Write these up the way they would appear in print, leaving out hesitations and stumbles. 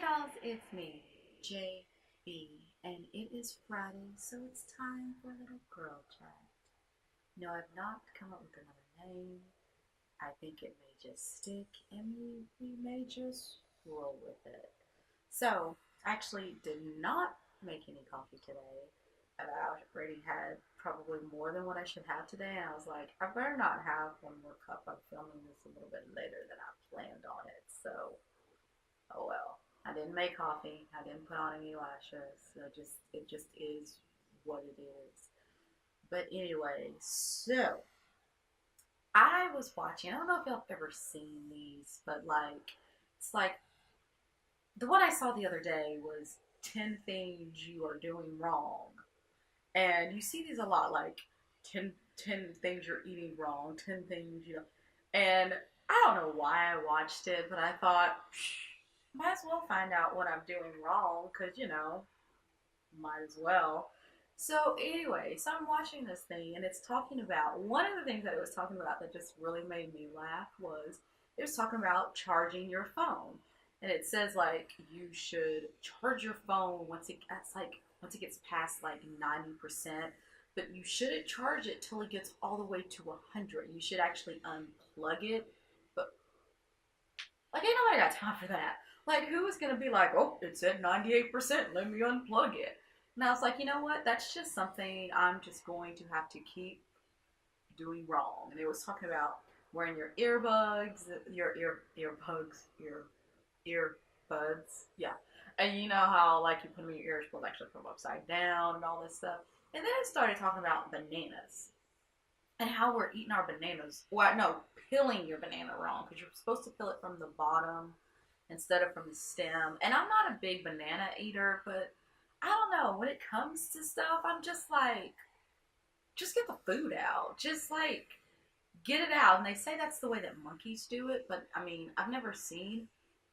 gals, it's me, JB, and it is Friday, so it's time for a little girl chat. No, I've not come up with another name. I think it may just stick, and we may just roll with it. So, I actually did not make any coffee today, and I already had probably more than what I should have today, and I was like, I better not have one more cup. I'm filming this a little bit later than I planned on it, so oh well. I didn't make coffee. I didn't put on any lashes. So it just is what it is. But anyway, so I was watching. I don't know if y'all have ever seen these, but it's like the one I saw the other day was 10 things you are doing wrong. And you see these a lot, like 10 things you're eating wrong, 10 things, And I don't know why I watched it, but I thought, might as well find out what I'm doing wrong, because, might as well. So, anyway, so I'm watching this thing, and it's talking about one of the things that it was talking about that just really made me laugh was it was talking about charging your phone. And it says, like, you should charge your phone once it gets past like 90%, but you shouldn't charge it till it gets all the way to 100. You should actually unplug it. But like, ain't nobody got time for that. Like, who is gonna be like, oh, it's at 98%, let me unplug it? And I was like, you know what? That's just something I'm just going to have to keep doing wrong. And it was talking about wearing your earbuds, earbuds, yeah. And you know how like you put them in your ears, will actually put them upside down and all this stuff. And then it started talking about bananas and how we're eating our bananas. Well, no, peeling your banana wrong because you're supposed to peel it from the bottom instead of from the stem. And I'm not a big banana eater, but I don't know. When it comes to stuff, I'm just like, just get the food out. Just like, get it out. And they say that's the way that monkeys do it, but I mean, I've never seen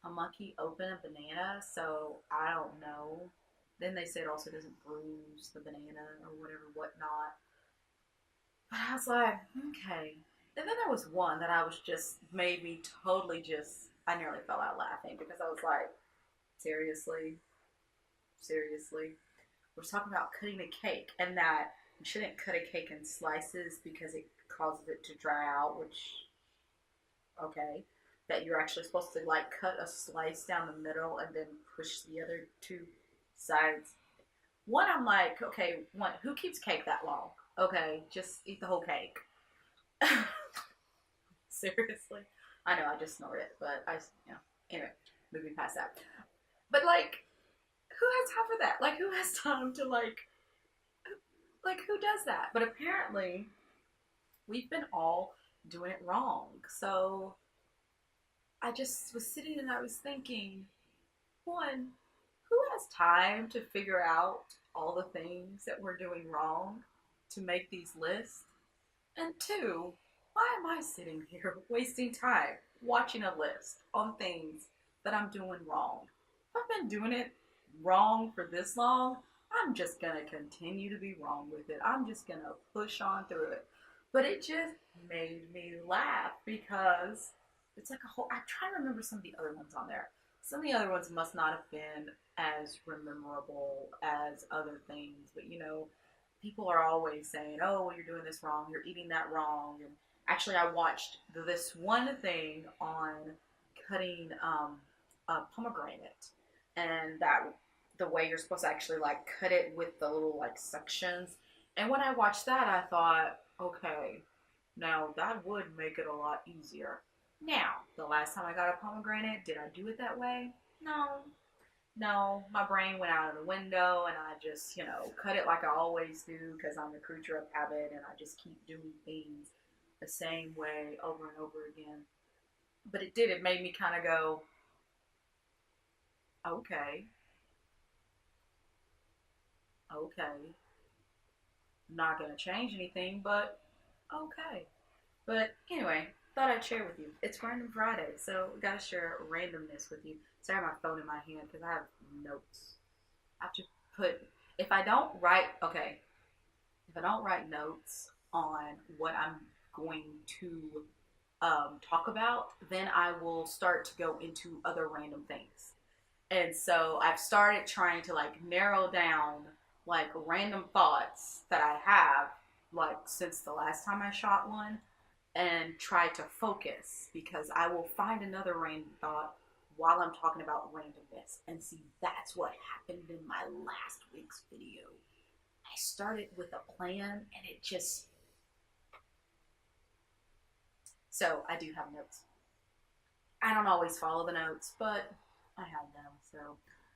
a monkey open a banana, so I don't know. Then they say it also doesn't bruise the banana or whatever, whatnot. But I was like, okay. And then there was one that I was just made me totally just. I nearly fell out laughing because I was like, seriously, seriously. We're talking about cutting a cake and that you shouldn't cut a cake in slices because it causes it to dry out, which okay. That you're actually supposed to like cut a slice down the middle and then push the other two sides. One, I'm like, okay, one, who keeps cake that long? Okay, just eat the whole cake. Seriously. I know I just snorted, but anyway, moving past that. But like, who has time for that? Like, who has time to like who does that? But apparently, we've been all doing it wrong. So I just was sitting and I was thinking, one, who has time to figure out all the things that we're doing wrong to make these lists? And two, why am I sitting here wasting time watching a list on things that I'm doing wrong? If I've been doing it wrong for this long, I'm just going to continue to be wrong with it. I'm just going to push on through it. But it just made me laugh because it's like a whole. I try to remember some of the other ones on there. Some of the other ones must not have been as memorable as other things, but people are always saying, "Oh, well, you're doing this wrong. You're eating that wrong." And actually, I watched this one thing on cutting a pomegranate, and that the way you're supposed to actually like cut it with the little like sections. And when I watched that, I thought, okay, now that would make it a lot easier. Now, the last time I got a pomegranate, did I do it that way? No. No, my brain went out of the window and I just, cut it like I always do because I'm a creature of habit and I just keep doing things the same way over and over again. But it did, it made me kind of go, okay, okay, I'm not going to change anything, but okay. But anyway, thought I'd share with you. It's Random Friday, so gotta share randomness with you. So I have my phone in my hand because I have notes. I have to put if I don't write okay, if I don't write notes on what I'm going to talk about, then I will start to go into other random things. And so I've started trying to like narrow down like random thoughts that I have like since the last time I shot one and try to focus because I will find another random thought while I'm talking about randomness. And see, that's what happened in my last week's video. I started with a plan and it just. So I do have notes. I don't always follow the notes, but I have them. So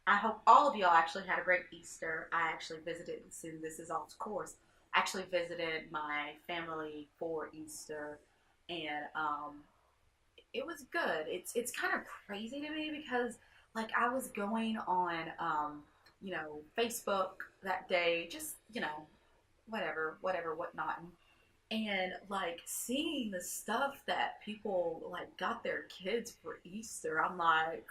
I hope all of y'all actually had a great Easter. I actually visited, soon this is off course, I actually visited my family for Easter, and it was good. It's kind of crazy to me because like I was going on Facebook that day, just whatever, whatnot, and like seeing the stuff that people like got their kids for Easter, I'm like,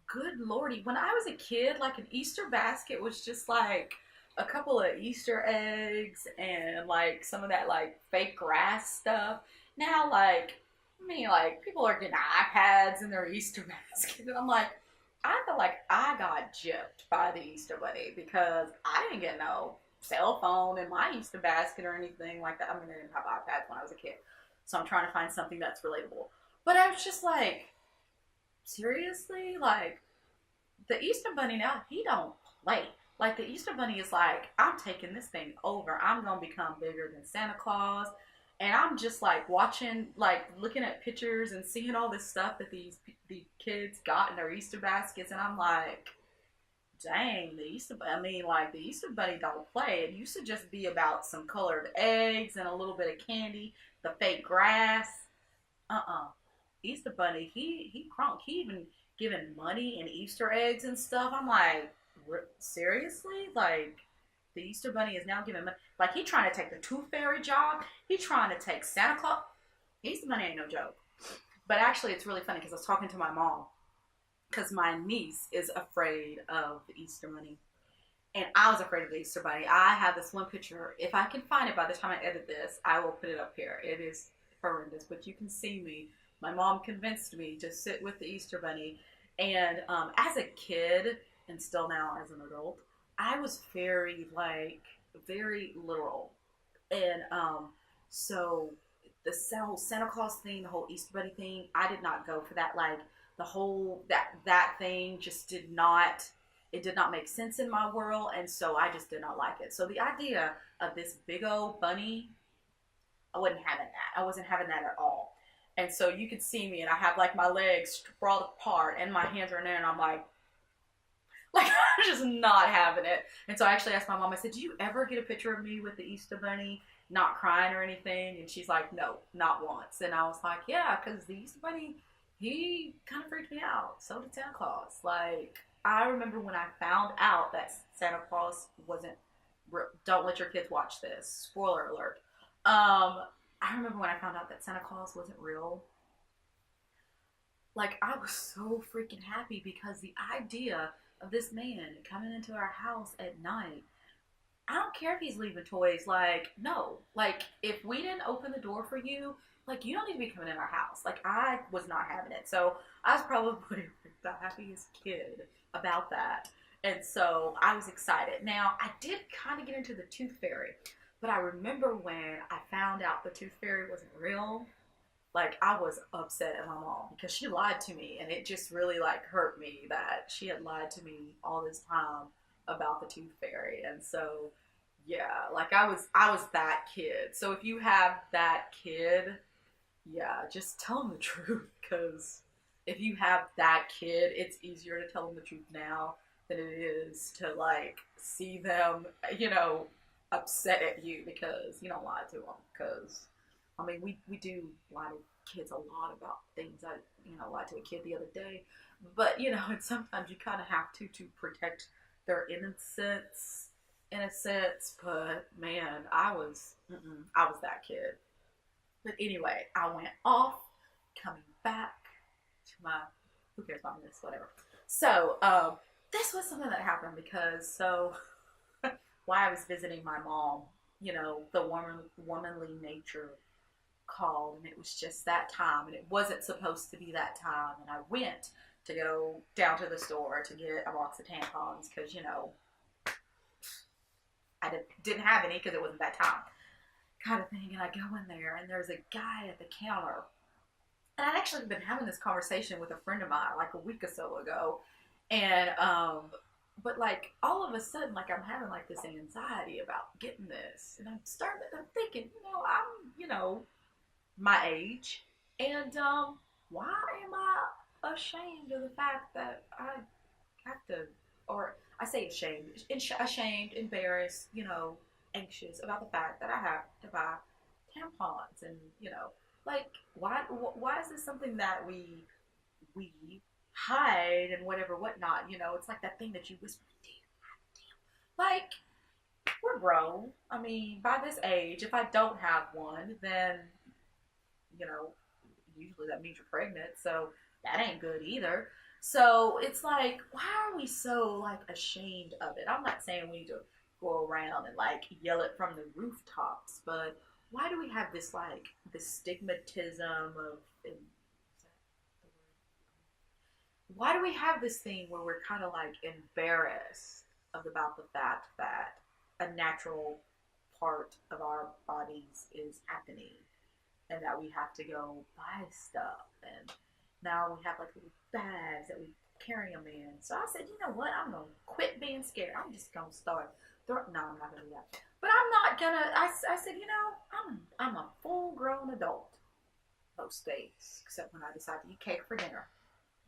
good lordy. When I was a kid, like an Easter basket was just like a couple of Easter eggs and like some of that like fake grass stuff. Now, like, I mean, like people are getting iPads in their Easter basket, and I'm like, I feel like I got gypped by the Easter Bunny because I didn't get no cell phone in my Easter basket or anything like that. I mean, I didn't have iPads when I was a kid, so I'm trying to find something that's relatable. But I was just like, seriously, like the Easter Bunny now, he don't play. Like the Easter Bunny is like, I'm taking this thing over. I'm gonna become bigger than Santa Claus. And I'm just like watching, like looking at pictures and seeing all this stuff that the kids got in their Easter baskets, and I'm like, dang, the Easter. I mean, like the Easter Bunny don't play. It used to just be about some colored eggs and a little bit of candy, the fake grass. Easter Bunny, he crunk. He even giving money and Easter eggs and stuff. I'm like, seriously? Like, the Easter Bunny is now giving money. Like, he trying to take the Tooth Fairy job. He trying to take Santa Claus. Easter Bunny ain't no joke. But actually, it's really funny because I was talking to my mom because my niece is afraid of the Easter Bunny. And I was afraid of the Easter Bunny. I have this one picture. If I can find it by the time I edit this, I will put it up here. It is horrendous, but you can see me. My mom convinced me to sit with the Easter Bunny. And as a kid, and still now as an adult, I was very literal. And so the whole Santa Claus thing, the whole Easter Bunny thing, I did not go for that. Like the whole that thing just did not. It did not make sense in my world, and so I just did not like it. So the idea of this big old bunny, I wasn't having that. I wasn't having that at all. And so you could see me, and I have like my legs sprawled apart, and my hands are in there, and I'm like I'm just not having it. And so I actually asked my mom. I said, "Do you ever get a picture of me with the Easter Bunny, not crying or anything?" And she's like, "No, not once." And I was like, "Yeah, because the Easter Bunny, he kind of freaked me out. So did Santa Claus. Like, I remember when I found out that Santa Claus wasn't. Don't let your kids watch this. Spoiler alert. I remember when I found out that Santa Claus wasn't real. Like, I was so freaking happy because the idea of this man coming into our house at night. I don't care if he's leaving toys. Like, no. Like, if we didn't open the door for you, like, you don't need to be coming in our house. Like, I was not having it. So I was probably the happiest kid about that. And so I was excited. Now, I did kind of get into the Tooth Fairy. But I remember when I found out the Tooth Fairy wasn't real, like I was upset at my mom because she lied to me, and it just really like hurt me that she had lied to me all this time about the Tooth Fairy. And so yeah, like I was that kid. So if you have that kid, yeah, just tell them the truth, because if you have that kid, it's easier to tell them the truth now than it is to like see them, upset at you because you don't lie to them. Because I mean, we do lie to kids a lot about things. I lied to a kid the other day, but and sometimes you kind of have to protect their innocence. But man, I was that kid. But anyway, I went off, coming back to my, who cares about this, whatever. So, this was something that happened because, while I was visiting my mom, the womanly nature called, and it was just that time, and it wasn't supposed to be that time, and I went to go down to the store to get a box of tampons because, you know, I didn't have any because it wasn't that time kind of thing. And I go in there and there's a guy at the counter. And I'd actually been having this conversation with a friend of mine like a week or so ago. And, but like all of a sudden, like I'm having like this anxiety about getting this. And I'm thinking, you know, my age. And why am I ashamed of the fact that I have to, or I say ashamed, embarrassed, you know, anxious about the fact that I have to buy tampons, and you know, like why is this something that we hide and whatnot? You know, it's like that thing that you whisper, like we're grown. I mean, by this age, if I don't have one, then you know, usually that means you're pregnant, so that ain't good either. So it's like, why are we so like ashamed of it? I'm not saying we need to go around and like yell it from the rooftops, but why do we have this like this stigmatism of? Why do we have this thing where we're kind of like embarrassed about the fact that a natural part of our bodies is happening, and that we have to go buy stuff, and now we have like little bags that we carry them in. So I said, you know what? I'm gonna quit being scared. I'm just gonna start. No, I'm not gonna do that. But I'm not gonna. I said, you know, I'm a full-grown adult most days, except when I decide to eat cake for dinner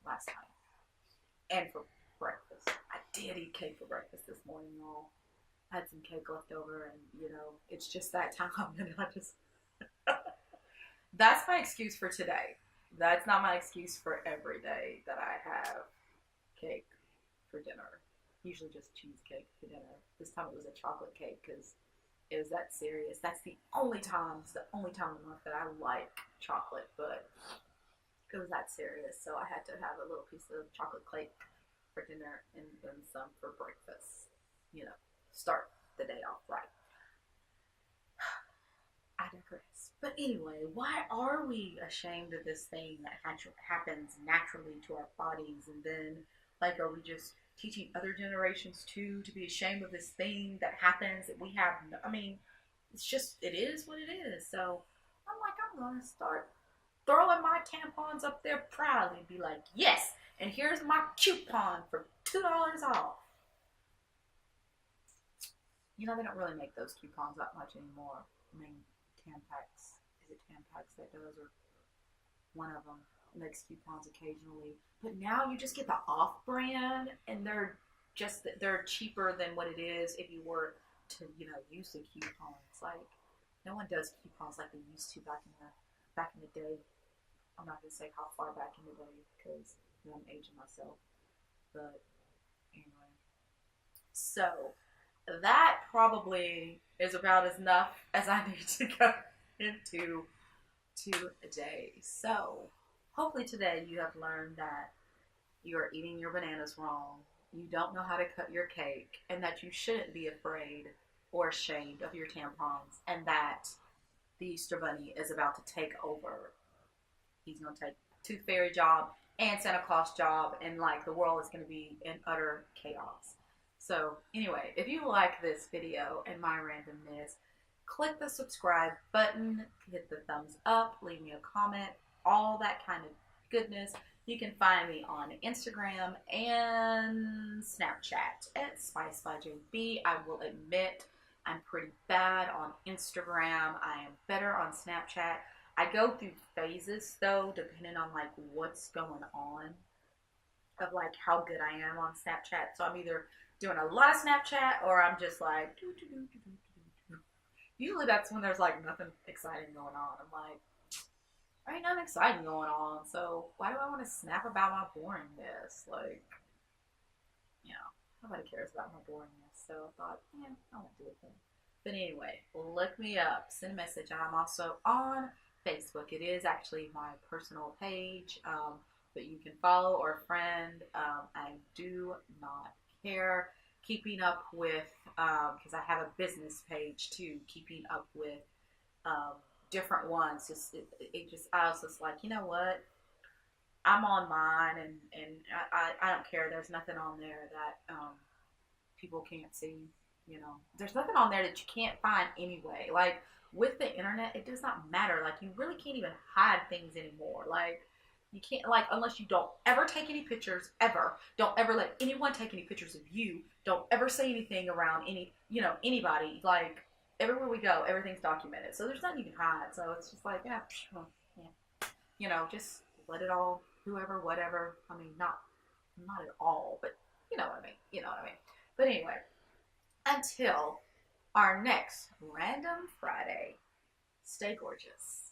last night and for breakfast. I did eat cake for breakfast this morning, y'all. I had some cake left over, and you know, it's just that time, and I just. That's my excuse for today. That's not my excuse for every day that I have cake for dinner. Usually just cheesecake for dinner. This time it was a chocolate cake because it was that serious. That's the only time. It's the only time in the month that I like chocolate, but it was that serious. So I had to have a little piece of chocolate cake for dinner and then some for breakfast. You know, start the day off right. I digress. But anyway, why are we ashamed of this thing that happens naturally to our bodies? And then, like, are we just teaching other generations too to be ashamed of this thing that happens that we have? I mean, it's just, it is what it is. So I'm like, I'm going to start throwing my tampons up there proudly and be like, yes, and here's my coupon for $2 off. You know, they don't really make those coupons that much anymore. I mean, Tampax. Is it Tampax that does, or one of them makes coupons occasionally? But now you just get the off-brand, and they're cheaper than what it is if you were to, you know, use the coupons. Like, no one does coupons like they used to back in the day. I'm not gonna say how far back in the day because I'm aging myself. But anyway, so that probably is about as enough as I need to go into today. So hopefully today you have learned that you are eating your bananas wrong, you don't know how to cut your cake, and that you shouldn't be afraid or ashamed of your tampons, and that the Easter Bunny is about to take over. He's going to take Tooth Fairy job and Santa Claus job, and like the world is going to be in utter chaos. So anyway, if you like this video and my randomness, click the subscribe button, hit the thumbs up, leave me a comment, all that kind of goodness. You can find me on Instagram and Snapchat at Spice by JB. I will admit I'm pretty bad on Instagram. I am better on Snapchat. I go through phases though, depending on like what's going on, of like how good I am on Snapchat. So I'm either doing a lot of Snapchat or I'm just like usually that's when there's like nothing exciting going on. I'm like, there ain't nothing exciting going on, so why do I want to snap about my boringness? Like, you know, nobody cares about my boringness. So I thought, yeah, I won't do it then. But anyway, look me up, send a message. I'm also on Facebook. It is actually my personal page, but you can follow or friend. I do not care. Keeping up with, because I have a business page too, keeping up with different ones. I was just like, you know what? I'm on mine, and I don't care. There's nothing on there that people can't see. You know, there's nothing on there that you can't find anyway. Like with the internet, it does not matter. Like you really can't even hide things anymore. Like you can't, like, unless you don't ever take any pictures ever. Don't ever let anyone take any pictures of you. Don't ever say anything around any, you know, anybody. Like everywhere we go, everything's documented. So there's nothing you can hide. So it's just like, yeah, yeah, you know, just let it all, whoever, whatever. I mean, not at all, but you know what I mean. You know what I mean. But anyway, until our next Random Friday, stay gorgeous.